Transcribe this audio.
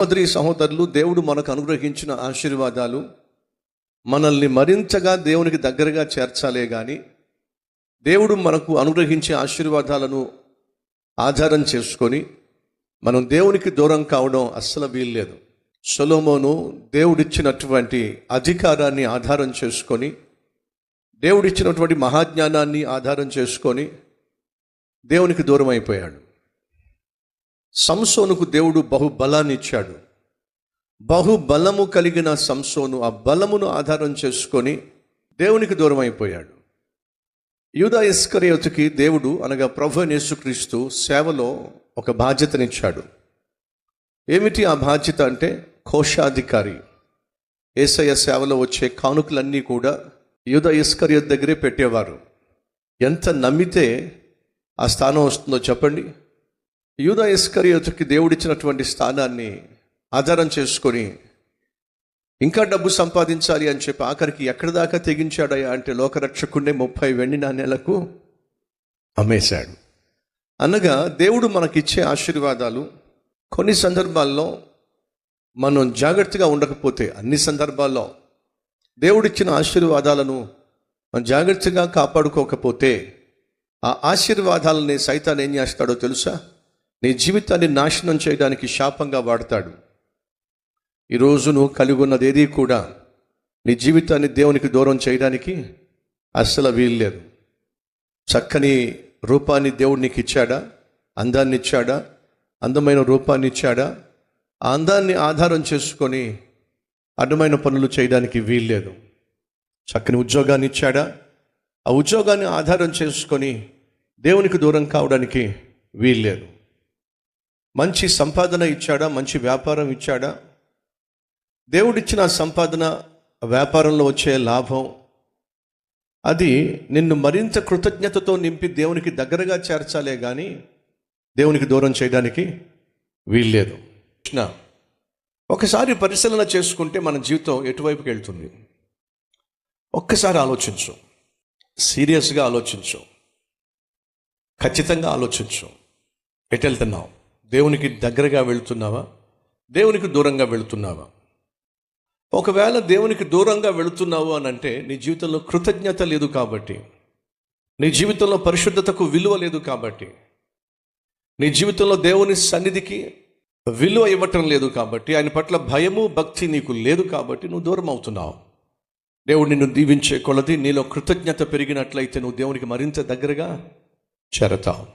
సహోదరి సహోదరులు, దేవుడు మనకు అనుగ్రహించిన ఆశీర్వాదాలు మనల్ని మరింతగా దేవునికి దగ్గరగా చేర్చాలే కానీ దేవుడు మనకు అనుగ్రహించే ఆశీర్వాదాలను ఆధారం చేసుకొని మనం దేవునికి దూరం కావడం అస్సలు వీల్లేదు. సొలొమోను దేవుడిచ్చినటువంటి అధికారాన్ని ఆధారం చేసుకొని, దేవుడిచ్చినటువంటి మహాజ్ఞానాన్ని ఆధారం చేసుకొని దేవునికి దూరం అయిపోయాడు. సంసోనుకు దేవుడు బహుబలాన్ని ఇచ్చాడు. బహుబలము కలిగిన సంసోను ఆ బలమును ఆధారం చేసుకొని దేవునికి దూరం అయిపోయాడు. యూదా ఇస్కరియోతుకి దేవుడు అనగా ప్రభువైన యేసుక్రీస్తు సేవలో ఒక బాధ్యతనిచ్చాడు. ఏమిటి ఆ బాధ్యత అంటే, కోశాధికారి. యేసయ్య సేవలో వచ్చే కానుకలన్నీ కూడా యూదా ఇస్కరియోతు దగ్గరే పెట్టేవారు. ఎంత నమ్మితే ఆ స్థానం వస్తుందో చెప్పండి. యూదా ఇస్కరియోతుకి దేవుడిచ్చినటువంటి స్థానాన్ని ఆధారం చేసుకొని ఇంకా డబ్బు సంపాదించాలి అని చెప్పి ఆఖరికి ఎక్కడి దాకా తెగించాడయ్యా అంటే, లోకరక్షకుడినే 30 వెండి నాణేలకు అమ్మేశాడు. అనగా దేవుడు మనకిచ్చే ఆశీర్వాదాలు కొన్ని సందర్భాల్లో మనం జాగ్రత్తగా ఉండకపోతే, అన్ని సందర్భాల్లో దేవుడిచ్చిన ఆశీర్వాదాలను మనం జాగ్రత్తగా కాపాడుకోకపోతే ఆ ఆశీర్వాదాలని సైతాన్ ఏం చేస్తాడో తెలుసా? నీ జీవితాన్ని నాశనం చేయడానికి శాపంగా వాడతాడు. ఈరోజు నువ్వు కలిగి ఉన్నది ఏది కూడా నీ జీవితాన్ని దేవునికి దూరం చేయడానికి అస్సలు వీల్లేదు. చక్కని రూపాన్ని దేవుడు నీకు ఇచ్చాడా? అందాన్ని ఇచ్చాడా? అందమైన రూపాన్ని ఇచ్చాడా? ఆ అందాన్ని ఆధారం చేసుకొని అడ్డమైన పనులు చేయడానికి వీల్లేదు. చక్కని ఉద్యోగాన్ని ఇచ్చాడా? ఆ ఉద్యోగాన్ని ఆధారం చేసుకొని దేవునికి దూరం కావడానికి వీల్లేదు. మంచి సంపాదన ఇచ్చాడా? మంచి వ్యాపారం ఇచ్చాడా? దేవుడిచ్చిన సంపాదన, వ్యాపారంలో వచ్చే లాభం, అది నిన్ను మరింత కృతజ్ఞతతో నింపి దేవునికి దగ్గరగా చేర్చాలే కానీ దేవునికి దూరం చేయడానికి వీల్లేదు. ఒకసారి పరిశీలన చేసుకుంటే మన జీవితం ఎటువైపుకి వెళ్తుంది? ఒక్కసారి ఆలోచించు, సీరియస్గా ఆలోచించు, ఖచ్చితంగా ఆలోచించు. ఎటు వెళ్తున్నావు? దేవునికి దగ్గరగా వెళుతున్నావా? దేవునికి దూరంగా వెళుతున్నావా? ఒకవేళ దేవునికి దూరంగా వెళుతున్నావు అని అంటే నీ జీవితంలో కృతజ్ఞత లేదు కాబట్టి, నీ జీవితంలో పరిశుద్ధతకు విలువ లేదు కాబట్టి, నీ జీవితంలో దేవుని సన్నిధికి విలువ ఇవ్వటం లేదు కాబట్టి, ఆయన పట్ల భయము భక్తి నీకు లేదు కాబట్టి నువ్వు దూరం అవుతున్నావు. దేవుడు నిన్ను దీవించే కొలది నీలో కృతజ్ఞత పెరిగినట్లయితే నువ్వు దేవునికి మరింత దగ్గరగా చేరతావు.